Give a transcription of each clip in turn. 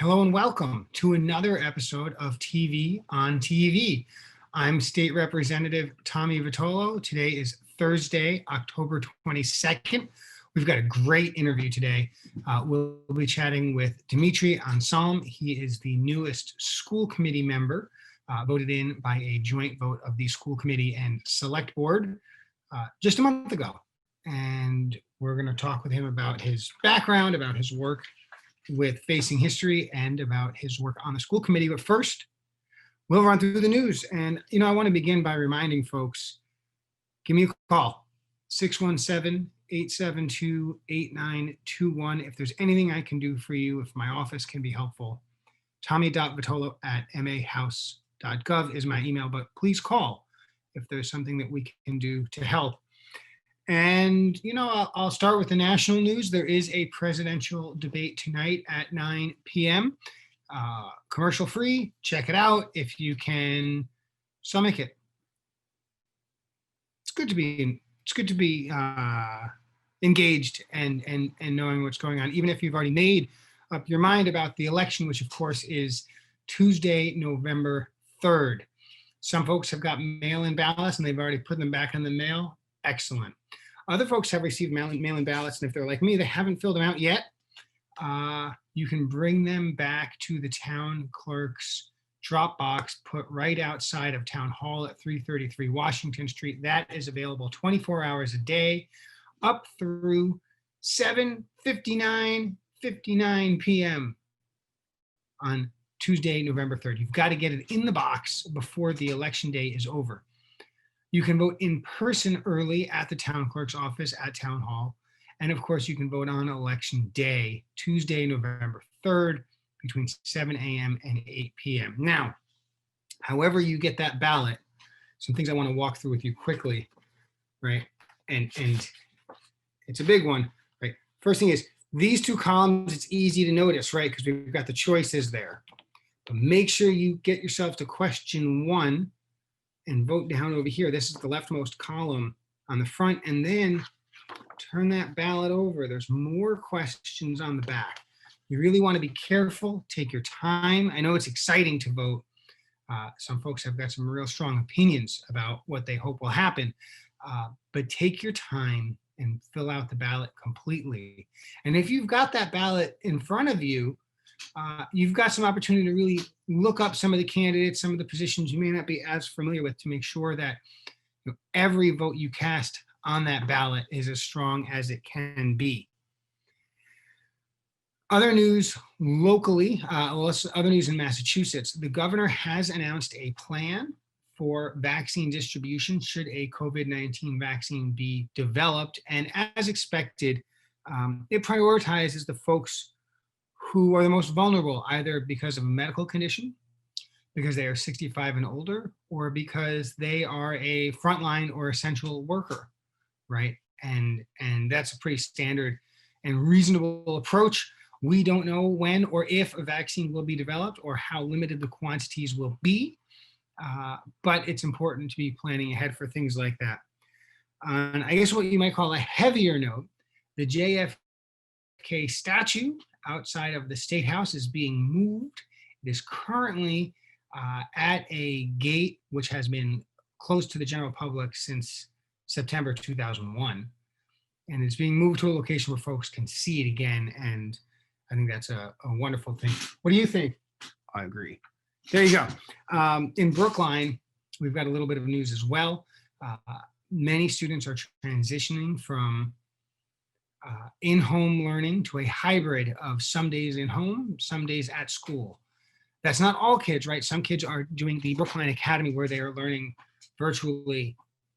Hello and welcome to another episode of TV on TV. I'm State Representative Tommy Vitolo. Today is Thursday, October 22nd. We've got a great interview today. We'll be chatting with Dimitry Ansalme. He is the newest school committee member, voted in by a joint vote of the school committee and select board just a month ago. And we're going to talk with him about his background, about his work with Facing History, and about his work on the school committee. But first, we'll run through the news. And, I want to begin by reminding folks, give me a call, 617-872-8921. If there's anything I can do for you, if my office can be helpful, tommy.vitolo@mahouse.gov is my email, but please call if there's something that we can do to help. And, I'll start with the national news. There is a presidential debate tonight at 9 p.m. Commercial free. Check it out if you can stomach it. It's good to be engaged and knowing what's going on, even if you've already made up your mind about the election, which of course is Tuesday, November 3rd. Some folks have got mail-in ballots and they've already put them back in the mail. Excellent. Other folks have received mail-in ballots, and if they're like me, they haven't filled them out yet, you can bring them back to the town clerk's drop box put right outside of Town Hall at 333 Washington Street. That is available 24 hours a day up through 7:59 p.m. on Tuesday, November 3rd. You've got to get it in the box before the election day is over. You can vote in person early at the town clerk's office at Town Hall. And of course, you can vote on election day, Tuesday, November 3rd, between 7 a.m. and 8 p.m. Now, however you get that ballot, some things I want to walk through with you quickly, right? And it's a big one, right? First thing is, these two columns, it's easy to notice, right? Because we've got the choices there. But make sure you get yourself to question 1 and vote down over here. This is the leftmost column on the front, and then turn that ballot over. There's more questions on the back. You really want to be careful, take your time. I know it's exciting to vote. Some folks have got some real strong opinions about what they hope will happen, but take your time and fill out the ballot completely. And if you've got that ballot in front of you, you've got some opportunity to really look up some of the candidates, some of the positions you may not be as familiar with, to make sure that every vote you cast on that ballot is as strong as it can be. Other news locally, other news in Massachusetts, the governor has announced a plan for vaccine distribution should a COVID-19 vaccine be developed. And as expected, it prioritizes the folks who are the most vulnerable, either because of a medical condition, because they are 65 and older, or because they are a frontline or essential worker, right? And that's a pretty standard and reasonable approach. We don't know when or if a vaccine will be developed or how limited the quantities will be, but it's important to be planning ahead for things like that. And I guess what you might call a heavier note, the JFK statue outside of the State House is being moved. It is currently at a gate which has been closed to the general public since September 2001. And it's being moved to a location where folks can see it again. And I think that's a wonderful thing. What do you think? I agree. There you go. In Brookline, we've got a little bit of news as well. Many students are transitioning from in-home learning to a hybrid of some days in home, some days at school. That's not all kids, right? Some kids are doing the Brookline Academy where they are learning virtually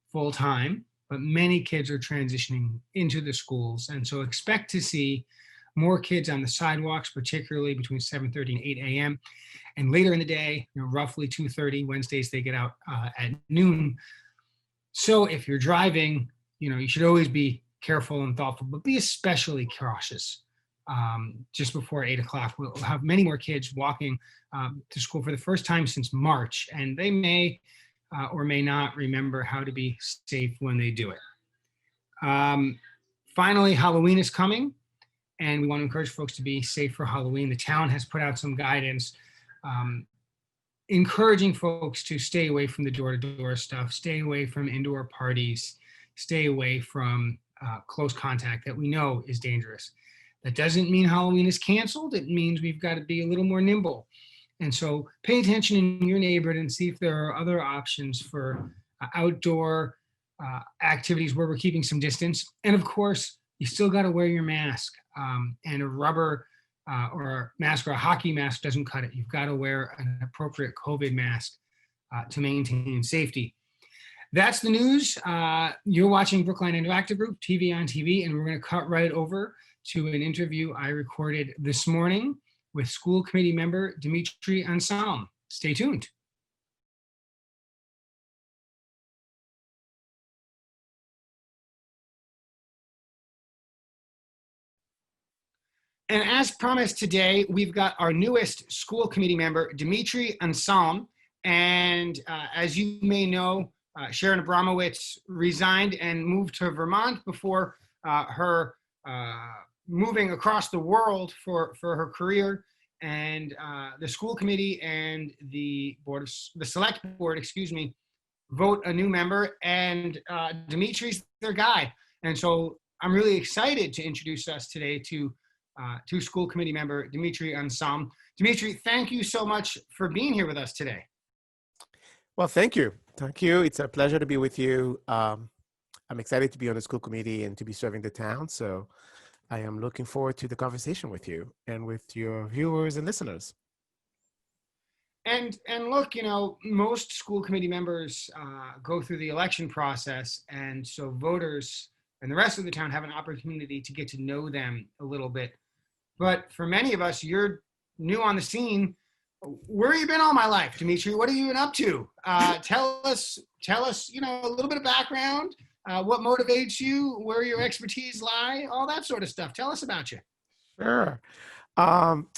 full time, but many kids are transitioning into the schools. And so expect to see more kids on the sidewalks, particularly between 7:30 and 8 a.m. And later in the day, roughly 2:30, Wednesdays, they get out at noon. So if you're driving, you should always be careful and thoughtful, but be especially cautious. Just before 8 o'clock, we'll have many more kids walking to school for the first time since March, and they may or may not remember how to be safe when they do it. Finally, Halloween is coming. and we want to encourage folks to be safe for Halloween. The town has put out some guidance encouraging folks to stay away from the door-to-door stuff, stay away from indoor parties, stay away from close contact that we know is dangerous. That doesn't mean Halloween is canceled. It means we've got to be a little more nimble. And so pay attention in your neighborhood and see if there are other options for outdoor activities where we're keeping some distance. And of course, you still got to wear your mask, and a rubber or a mask or a hockey mask doesn't cut it. You've got to wear an appropriate COVID mask to maintain safety. That's the news. You're watching Brookline Interactive Group, TV on TV, and we're going to cut right over to an interview I recorded this morning with school committee member Dimitry Ansalme. Stay tuned. And as promised today, we've got our newest school committee member, Dimitry Ansalme. And as you may know, Sharon Abramowitz resigned and moved to Vermont before her moving across the world for her career. And the school committee and the select board, vote a new member, and Dimitri's their guy. And so I'm really excited to introduce us today to school committee member Dimitry Ansalme. Dimitry, thank you so much for being here with us today. Well, thank you. Thank you. It's a pleasure to be with you. I'm excited to be on the school committee and to be serving the town. So I am looking forward to the conversation with you and with your viewers and listeners. And look, most school committee members go through the election process. And so voters and the rest of the town have an opportunity to get to know them a little bit. But for many of us, you're new on the scene. Where have you been all my life, Dimitry? What have you been up to? Tell us, a little bit of background, what motivates you, where your expertise lie, all that sort of stuff. Tell us about you. Sure.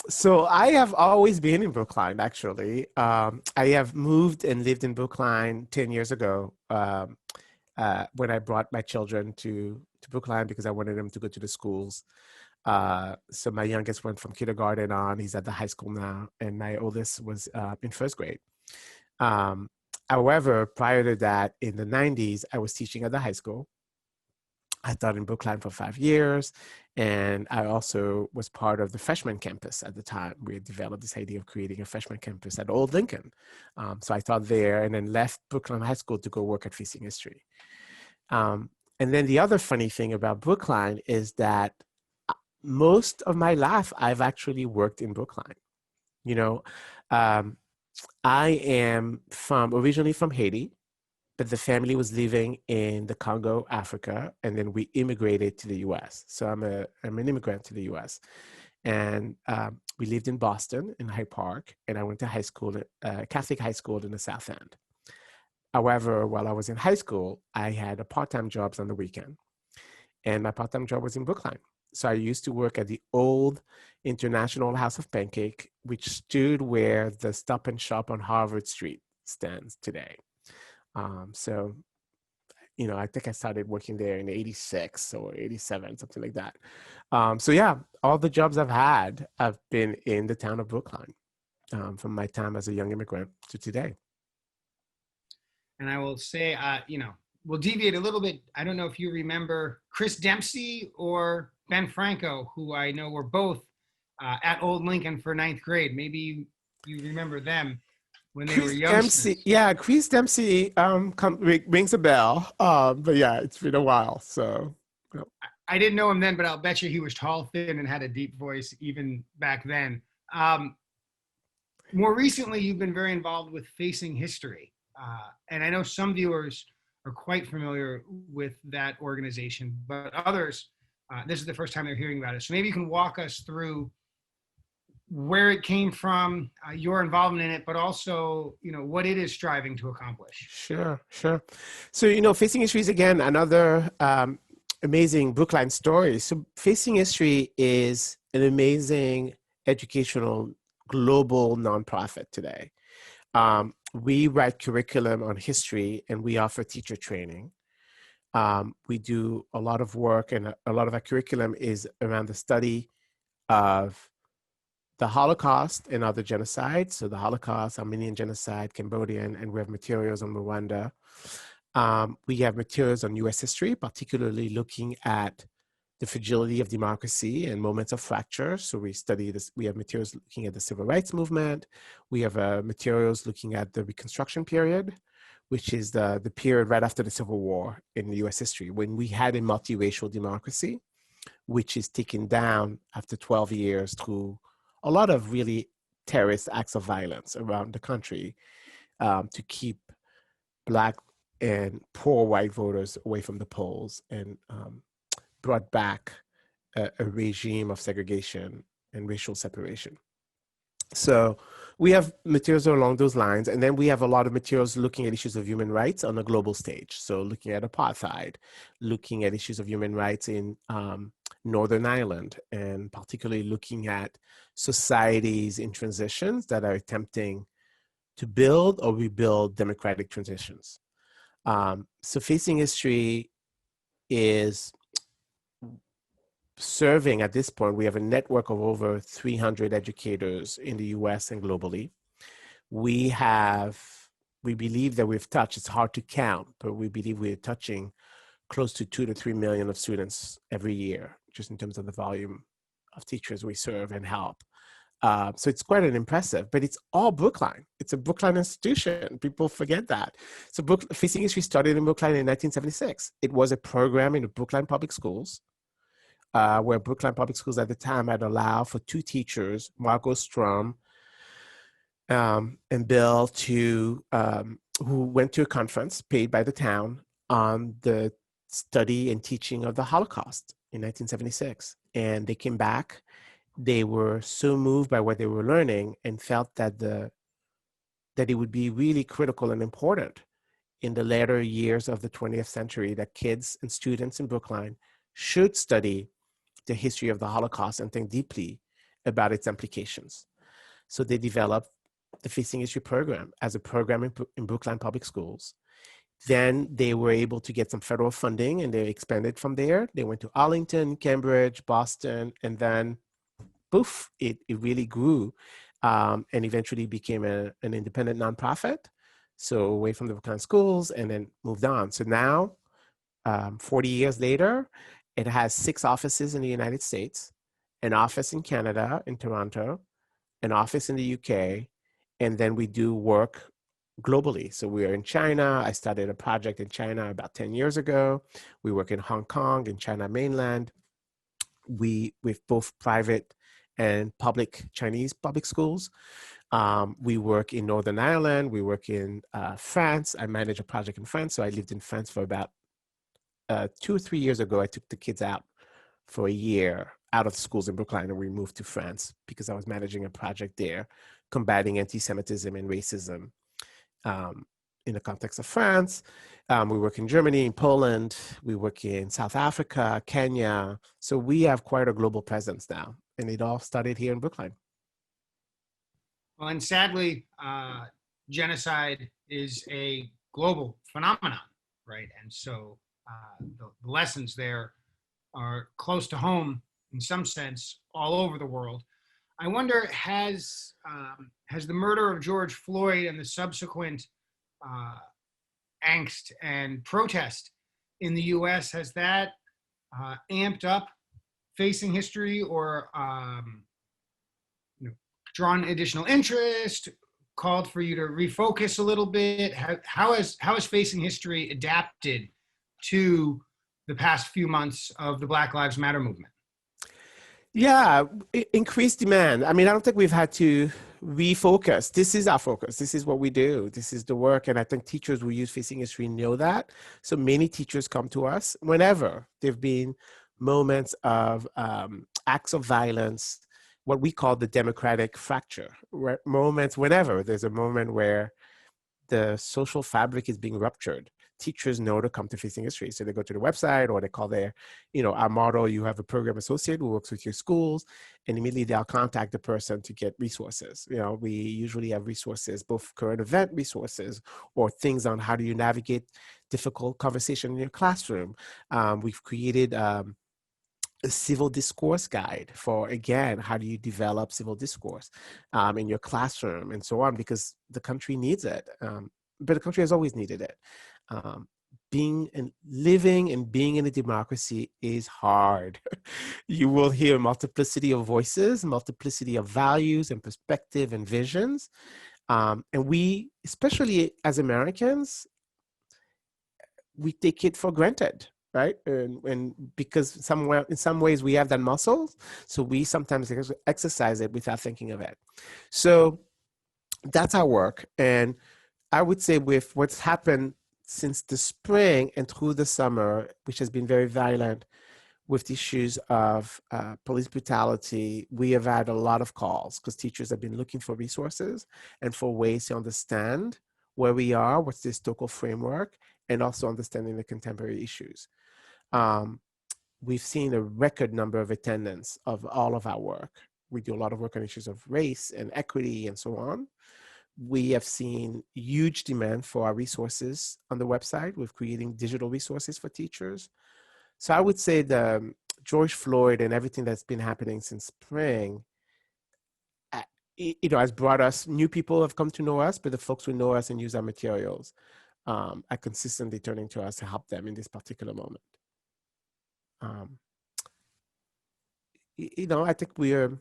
So I have always been in Brookline, actually. I have moved and lived in Brookline 10 years ago when I brought my children to Brookline because I wanted them to go to the schools. So my youngest went from kindergarten on, he's at the high school now, and my oldest was in first grade. However, prior to that, in the 90s, I was teaching at the high school. I taught in Brookline for 5 years, and I also was part of the freshman campus at the time. We had developed this idea of creating a freshman campus at Old Lincoln. So I taught there and then left Brookline High School to go work at Facing History. And then the other funny thing about Brookline is that most of my life, I've actually worked in Brookline. I am originally from Haiti, but the family was living in the Congo, Africa, and then we immigrated to the U.S. So I'm an immigrant to the U.S. And we lived in Boston, in Hyde Park, and I went to high school, Catholic high school in the South End. However, while I was in high school, I had a part-time jobs on the weekend, and my part-time job was in Brookline. So I used to work at the old International House of Pancake, which stood where the Stop and Shop on Harvard Street stands today. So I think I started working there in 86 or 87, something like that. So yeah, all the jobs I've had, I've been in the town of Brookline from my time as a young immigrant to today. And I will say, we'll deviate a little bit. I don't know if you remember Chris Dempsey or Ben Franco, who I know were both at Old Lincoln for 9th grade. Maybe you remember them when they were youngsters. Chris Dempsey rings a bell. But yeah, it's been a while. So I didn't know him then, but I'll bet you he was tall, thin, and had a deep voice even back then. More recently, you've been very involved with Facing History. And I know some viewers are quite familiar with that organization, but others, this is the first time they're hearing about it. So maybe you can walk us through where it came from, your involvement in it, but also, what it is striving to accomplish. Sure. So, Facing History is, again, another amazing Brookline story. So Facing History is an amazing educational global nonprofit today. We write curriculum on history and we offer teacher training. We do a lot of work, and a lot of our curriculum is around the study of the Holocaust and other genocides. So the Holocaust, Armenian genocide, Cambodian, and we have materials on Rwanda. We have materials on US history, particularly looking at the fragility of democracy and moments of fracture. So we study this, we have materials looking at the civil rights movement. We have materials looking at the Reconstruction period, which is the period right after the Civil War in the US history, when we had a multiracial democracy, which is taken down after 12 years through a lot of really terrorist acts of violence around the country to keep Black and poor white voters away from the polls, and brought back a regime of segregation and racial separation. So we have materials along those lines, and then we have a lot of materials looking at issues of human rights on a global stage. So looking at apartheid, looking at issues of human rights in Northern Ireland, and particularly looking at societies in transitions that are attempting to build or rebuild democratic transitions. So Facing History is serving at this point, we have a network of over 300 educators in the US and globally. We believe that we've touched, it's hard to count, but we believe we're touching close to 2 to 3 million of students every year, just in terms of the volume of teachers we serve and help. So it's quite an impressive, but it's all Brookline. It's a Brookline institution. People forget that. So Facing History started in Brookline in 1976. It was a program in the Brookline Public Schools, where Brookline Public Schools at the time had allowed for 2 teachers, Margot Strum and Bill, who went to a conference paid by the town on the study and teaching of the Holocaust in 1976. And they came back. They were so moved by what they were learning and felt that that it would be really critical and important in the later years of the 20th century that kids and students in Brookline should study the history of the Holocaust and think deeply about its implications. So they developed the Facing History program as a program in Brookline Public Schools. Then they were able to get some federal funding, and they expanded from there. They went to Arlington, Cambridge, Boston, and then poof, it really grew and eventually became an independent nonprofit. So away from the Brookline schools, and then moved on. So now, 40 years later, it has 6 offices in the United States, an office in Canada, in Toronto, an office in the UK, and then we do work globally. So we are in China. I started a project in China about 10 years ago. We work in Hong Kong, in China mainland. With both private and public Chinese public schools. We work in Northern Ireland. We work in France. I manage a project in France. So I lived in France for about 2 or 3 years ago. I took the kids out for a year out of schools in Brookline, and we moved to France because I was managing a project there, combating anti-Semitism and racism in the context of France. We work in Germany, in Poland. We work in South Africa, Kenya. So we have quite a global presence now, and it all started here in Brookline. Well, and sadly, genocide is a global phenomenon, right? And so the lessons there are close to home in some sense all over the world. I wonder, has the murder of George Floyd and the subsequent angst and protest in the U.S., has that amped up Facing History, or drawn additional interest, called for you to refocus a little bit? How has Facing History adapted to the past few months of the Black Lives Matter movement? Yeah, increased demand. I mean, I don't think we've had to refocus. This is our focus. This is what we do. This is the work. And I think teachers who use Facing History know that. So many teachers come to us whenever there've been moments of acts of violence, what we call the democratic fracture, moments whenever there's a moment where the social fabric is being ruptured. Teachers know to come to Facing History. So they go to the website, or they call our model, you have a program associate who works with your schools, and immediately they'll contact the person to get resources. We usually have resources, both current event resources or things on how do you navigate difficult conversation in your classroom. We've created a a civil discourse guide for, again, how do you develop civil discourse in your classroom and so on, because the country needs it. But the country has always needed it. Um, Being and living and being in a democracy is hard. You will hear multiplicity of voices, multiplicity of values and perspective and visions. And we, especially as Americans, we take it for granted, right? And because somewhere, in some ways, we have that muscle, so we sometimes exercise it without thinking of it. So that's our work. And I would say with what's happened since the spring and through the summer, which has been very violent with issues of police brutality, we have had a lot of calls because teachers have been looking for resources and for ways to understand where we are, what's the historical framework, and also understanding the contemporary issues. We've seen a record number of attendance of all of our work. We do a lot of work on issues of race and equity and so on. We have seen huge demand for our resources on the website with creating digital resources for teachers. So I would say the George Floyd and everything that's been happening since spring, has brought us, new people have come to know us, but the folks who know us and use our materials are consistently turning to us to help them in this particular moment. I think we're,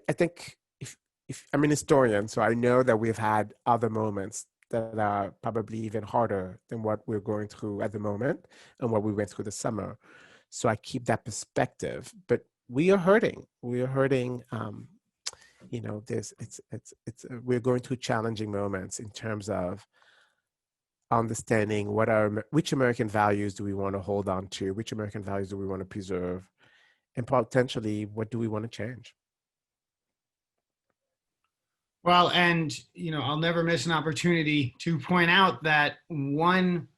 I think if I'm an historian, so I know that we've had other moments that are probably even harder than what we're going through at the moment and what we went through the summer. So I keep that perspective, but we are hurting. We are hurting. We're going through challenging moments in terms of understanding which American values do we want to hold on to, which American values do we want to preserve, and potentially what do we want to change. Well, and I'll never miss an opportunity to point out that one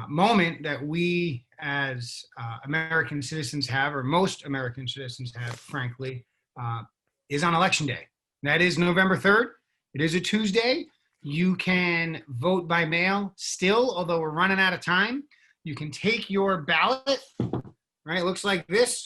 moment that we as American citizens have, or most American citizens have, frankly, is on Election Day. That is November 3rd. It is a Tuesday. You can vote by mail still, although we're running out of time. You can take your ballot, right? It looks like this.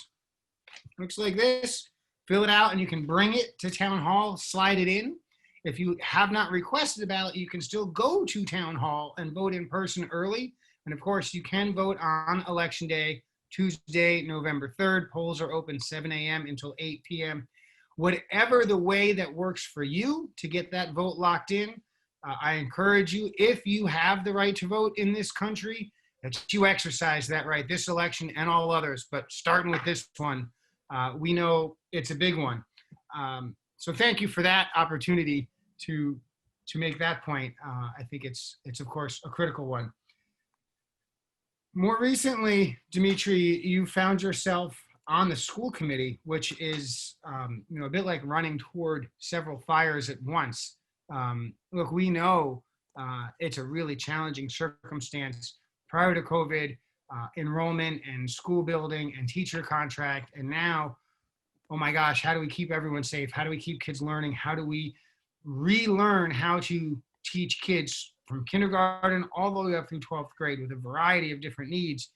Fill it out, and you can bring it to Town Hall, slide it in. If you have not requested a ballot, you can still go to Town Hall and vote in person early. And of course, you can vote on Election Day, Tuesday, November 3rd. Polls are open 7 a.m. until 8 p.m. Whatever the way that works for you to get that vote locked in, I encourage you, if you have the right to vote in this country, that you exercise that right this election and all others. But starting with this one, we know it's a big one. So thank you for that opportunity to make that point. I think it's of course a critical one. More recently, Dimitry, you found yourself on the school committee, which is a bit like running toward several fires at once. Look, we know it's a really challenging circumstance prior to COVID, enrollment and school building and teacher contract, and now, oh my gosh, how do we keep everyone safe? How do we keep kids learning? How do we relearn how to teach kids from kindergarten all the way up through 12th grade with a variety of different needs?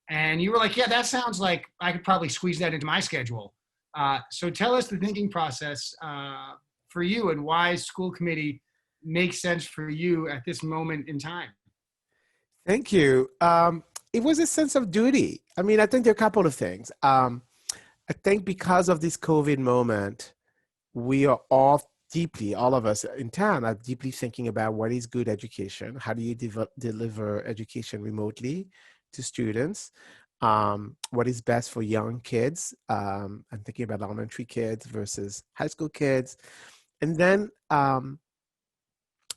And you were like, yeah, that sounds like I could probably squeeze that into my schedule. So tell us the thinking process for you and why school committee makes sense for you at this moment in time. Thank you. It was a sense of duty. I mean, I think there are a couple of things. I think because of this COVID moment, we are all of us in town are deeply thinking about what is good education. How do you deliver education remotely to students? What is best for young kids? I'm thinking about elementary kids versus high school kids. And then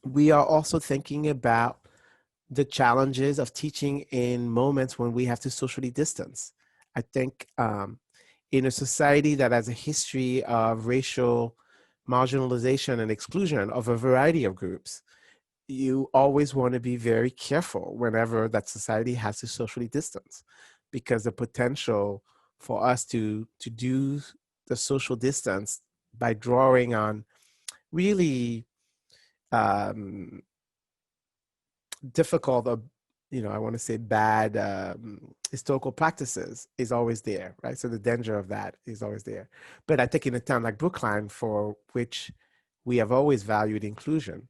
we are also thinking about the challenges of teaching in moments when we have to socially distance. I think in a society that has a history of racial marginalization and exclusion of a variety of groups, you always want to be very careful whenever that society has to socially distance, because the potential for us to do the social distance by drawing on really difficult I want to say bad historical practices is always there, right? So the danger of that is always there. But I think in a town like Brookline, for which we have always valued inclusion,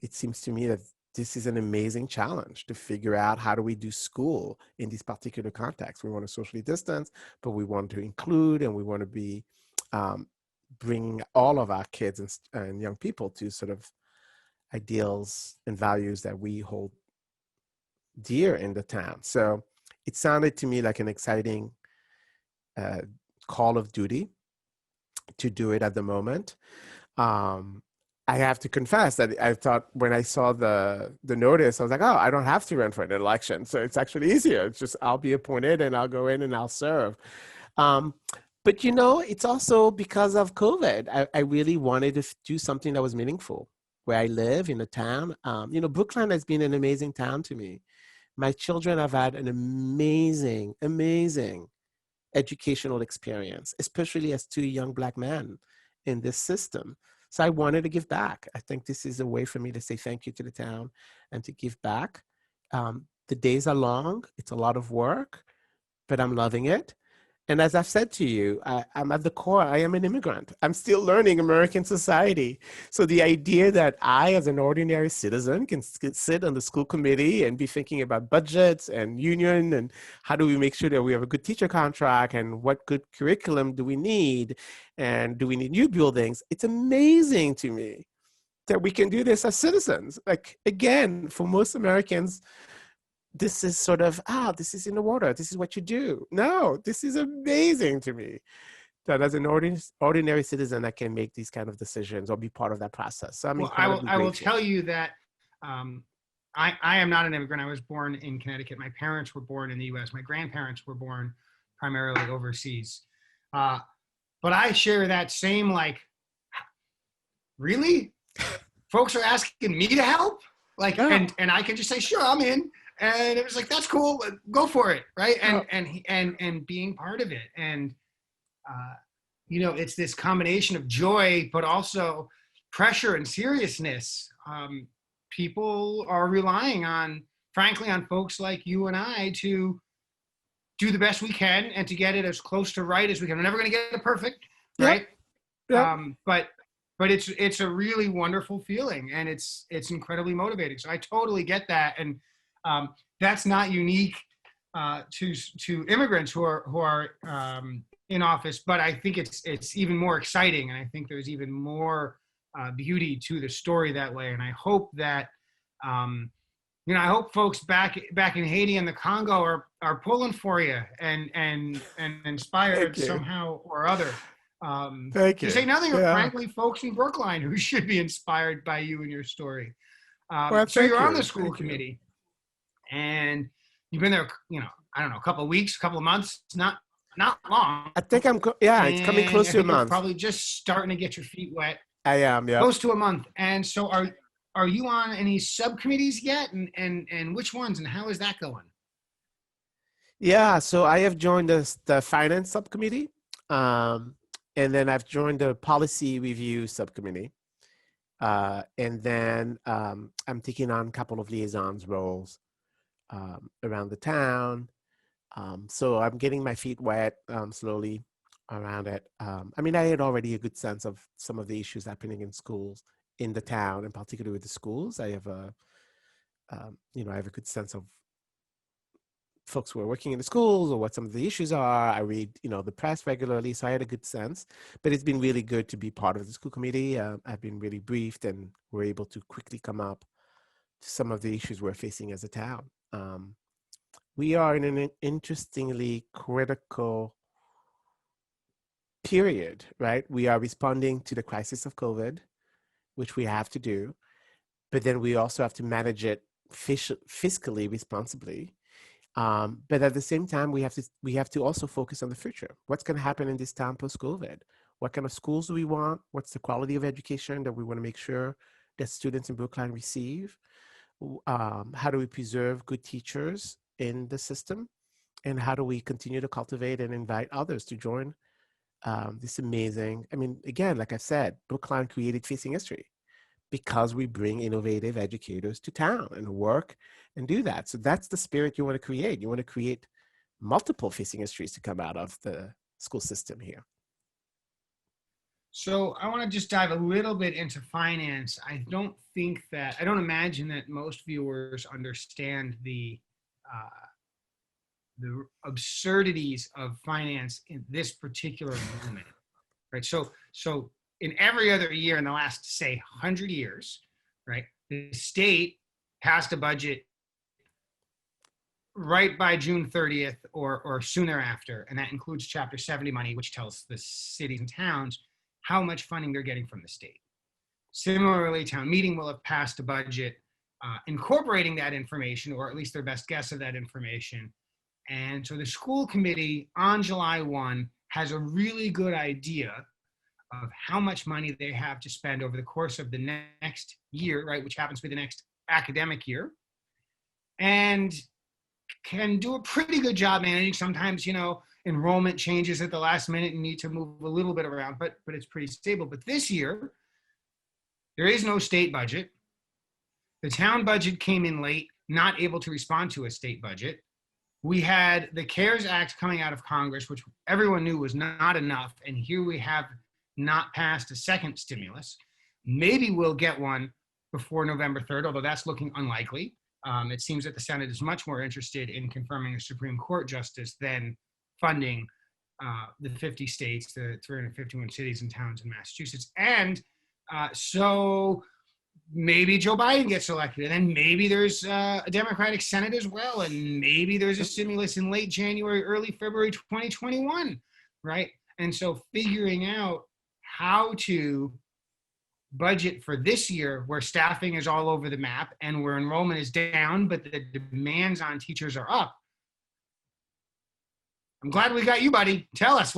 it seems to me that this is an amazing challenge to figure out how do we do school in this particular context. We want to socially distance, but we want to include, and we want to be bringing all of our kids and young people to sort of ideals and values that we hold dear in the town. So it sounded to me like an exciting call of duty to do it at the moment. I have to confess that I thought when I saw the notice, I was like, oh, I don't have to run for an election. So it's actually easier. It's just I'll be appointed and I'll go in and I'll serve. But it's also because of COVID. I really wanted to do something that was meaningful where I live in the town. Brookline has been an amazing town to me. My children have had an amazing, amazing educational experience, especially as two young Black men in this system. So I wanted to give back. I think this is a way for me to say thank you to the town and to give back. The days are long. It's a lot of work, but I'm loving it. And as I've said to you, I'm at the core, I am an immigrant. I'm still learning American society. So the idea that I, as an ordinary citizen, can sit on the school committee and be thinking about budgets and union and how do we make sure that we have a good teacher contract and what good curriculum do we need and do we need new buildings? It's amazing to me that we can do this as citizens. Like, again, for most Americans, this is sort of, this is in the water. This is what you do. No, this is amazing to me that as an ordinary citizen, I can make these kind of decisions or be part of that process. So I'm incredibly I will grateful. tell you that I am not an immigrant. I was born in Connecticut. My parents were born in the U.S. My grandparents were born primarily overseas. But I share that same, really? Folks are asking me to help? And I can just say, sure, I'm in. And it was like, that's cool, go for it, right? And being part of it. And, it's this combination of joy, but also pressure and seriousness. People are relying frankly, on folks like you and I to do the best we can and to get it as close to right as we can. We're never going to get it perfect, right? Yep. But it's a really wonderful feeling, and it's incredibly motivating. So I totally get that. And that's not unique to immigrants who are in office, but I think it's even more exciting, and I think there's even more beauty to the story that way. And I hope that I hope folks back in Haiti and the Congo are pulling for you and inspired somehow or other. Thank you. To say nothing of, frankly, folks in Brookline who should be inspired by you and your story. So you're on the school committee. And you've been there, I don't know, a couple of weeks, a couple of months, not long. I think it's coming close to a month. You're probably just starting to get your feet wet. I am, yeah. Close to a month. And so are you on any subcommittees yet? And which ones, and how is that going? Yeah, so I have joined the finance subcommittee. And then I've joined the policy review subcommittee. And then I'm taking on a couple of liaisons roles around the town. So I'm getting my feet wet slowly around it. I had already a good sense of some of the issues happening in schools in the town, and particularly with the schools. I have I have a good sense of folks who are working in the schools or what some of the issues are. I read, the press regularly, so I had a good sense. But it's been really good to be part of the school committee. I've been really briefed, and we're able to quickly come up to some of the issues we're facing as a town. We are in an interestingly critical period, right? We are responding to the crisis of COVID, which we have to do, but then we also have to manage it fiscally responsibly. But at the same time, we have to also focus on the future. What's going to happen in this town post-COVID? What kind of schools do we want? What's the quality of education that we want to make sure that students in Brookline receive? How do we preserve good teachers in the system? And how do we continue to cultivate and invite others to join this amazing, again, like I said, Brookline created Facing History because we bring innovative educators to town and work and do that. So that's the spirit you want to create. You want to create multiple facing histories to come out of the school system here. So I want to just dive a little bit into finance. I don't imagine that most viewers understand the absurdities of finance in this particular moment, right? So in every other year in the last, say, 100 years, right, the state passed a budget right by June 30th or soon thereafter, and that includes Chapter 70 money, which tells the cities and towns how much funding they're getting from the state. Similarly, town meeting will have passed a budget incorporating that information, or at least their best guess of that information. And so the school committee on July 1 has a really good idea of how much money they have to spend over the course of the next year, right, which happens to be the next academic year, and can do a pretty good job managing. Sometimes, enrollment changes at the last minute and need to move a little bit around, but it's pretty stable. But this year, there is no state budget. The town budget came in late, not able to respond to a state budget. We had the CARES Act coming out of Congress, which everyone knew was not enough. And here we have not passed a second stimulus. Maybe we'll get one before November 3rd, although that's looking unlikely. It seems that the Senate is much more interested in confirming a Supreme Court justice than funding the 50 states, the 351 cities and towns in Massachusetts. And so maybe Joe Biden gets elected, and then maybe there's a Democratic Senate as well, and maybe there's a stimulus in late January, early February 2021, right? And so figuring out how to budget for this year, where staffing is all over the map and where enrollment is down, but the demands on teachers are up. I'm glad we got you, buddy. Tell us,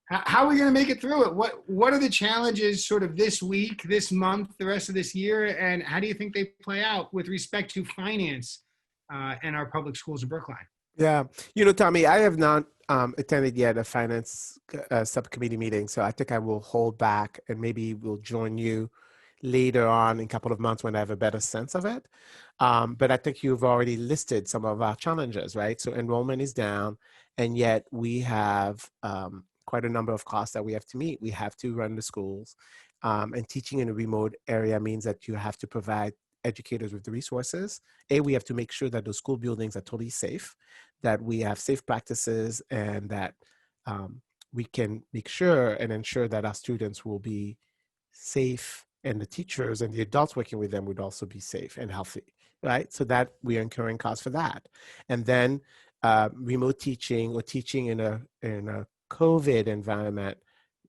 how are we going to make it through it? What are the challenges sort of this week, this month, the rest of this year, and how do you think they play out with respect to finance and our public schools in Brookline? Yeah. Tommy, I have not attended yet a finance subcommittee meeting, so I think I will hold back and maybe we'll join you later on in a couple of months when I have a better sense of it. But I think you've already listed some of our challenges, right? So enrollment is down, and yet we have quite a number of costs that we have to meet. We have to run the schools, and teaching in a remote area means that you have to provide educators with the resources. We have to make sure that those school buildings are totally safe, that we have safe practices, and that we can make sure and ensure that our students will be safe, and the teachers and the adults working with them would also be safe and healthy, right? So that we are incurring costs for that. And then remote teaching or teaching in a COVID environment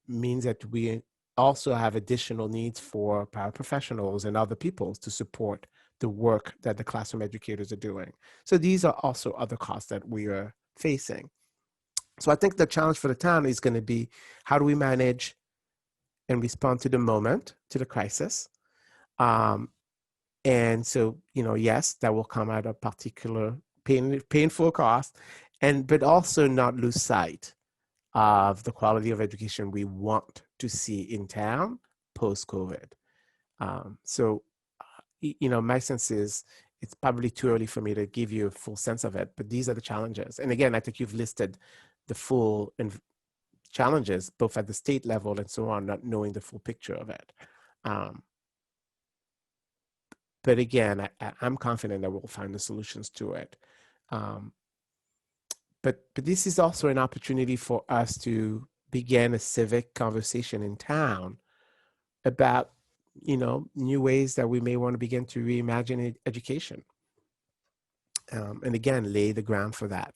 means that we also have additional needs for paraprofessionals and other people to support the work that the classroom educators are doing. So these are also other costs that we are facing. So I think the challenge for the town is going to be, how do we manage and respond to the moment, to the crisis? And so, yes, that will come at a particular painful cost, but also not lose sight of the quality of education we want to see in town post-COVID. My sense is it's probably too early for me to give you a full sense of it, but these are the challenges. And again, I think you've listed the full challenges, both at the state level and so on, not knowing the full picture of it. But again, I'm confident that we'll find the solutions to it. But this is also an opportunity for us to begin a civic conversation in town about, new ways that we may want to begin to reimagine education. And again, lay the ground for that.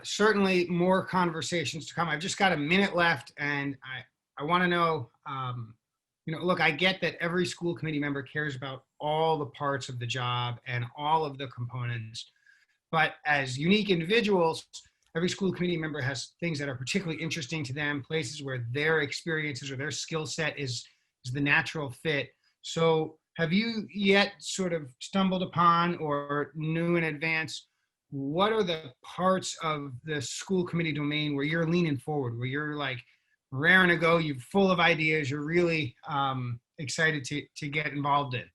Certainly more conversations to come. I've just got a minute left, and I want to know, look, I get that every school committee member cares about all the parts of the job and all of the components, but as unique individuals, every school committee member has things that are particularly interesting to them, places where their experiences or their skill set is the natural fit. So have you yet sort of stumbled upon or knew in advance, what are the parts of the school committee domain where you're leaning forward, where you're like, raring to go. You're full of ideas. You're really excited to get involved in.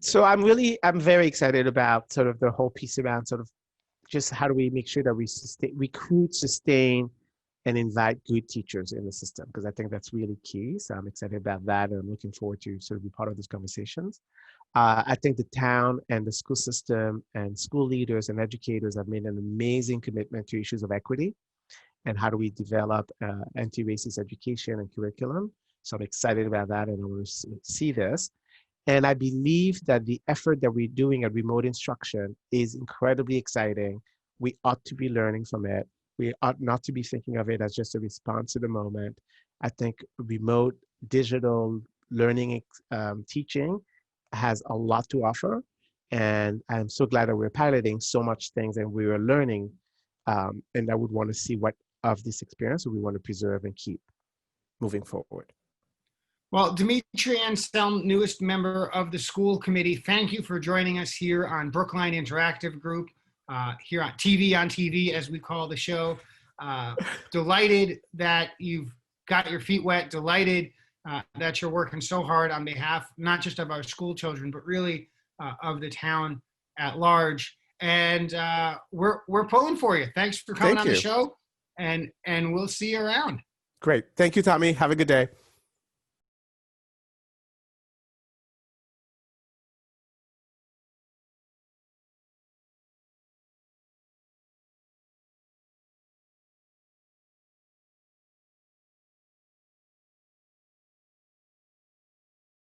So I'm very excited about sort of the whole piece around sort of just how do we make sure that we recruit, sustain, and invite good teachers in the system, because I think that's really key. So I'm excited about that, and I'm looking forward to sort of be part of those conversations. I think the town and the school system and school leaders and educators have made an amazing commitment to issues of equity and how do we develop anti-racist education and curriculum. So I'm excited about that, and I want to see this. And I believe that the effort that we're doing at remote instruction is incredibly exciting. We ought to be learning from it. We ought not to be thinking of it as just a response to the moment. I think remote digital learning teaching has a lot to offer. And I'm so glad that we're piloting so much things and we are learning. And I would want to see what of this experience we want to preserve and keep moving forward. Well, Dimitry Ansalme, newest member of the school committee, thank you for joining us here on Brookline Interactive Group, here on TV, as we call the show. Delighted that you've got your feet wet, delighted that you're working so hard on behalf, not just of our school children, but really of the town at large. And we're pulling for you. Thanks for coming on the show, and we'll see you around. Great. Thank you, Tommy. Have a good day.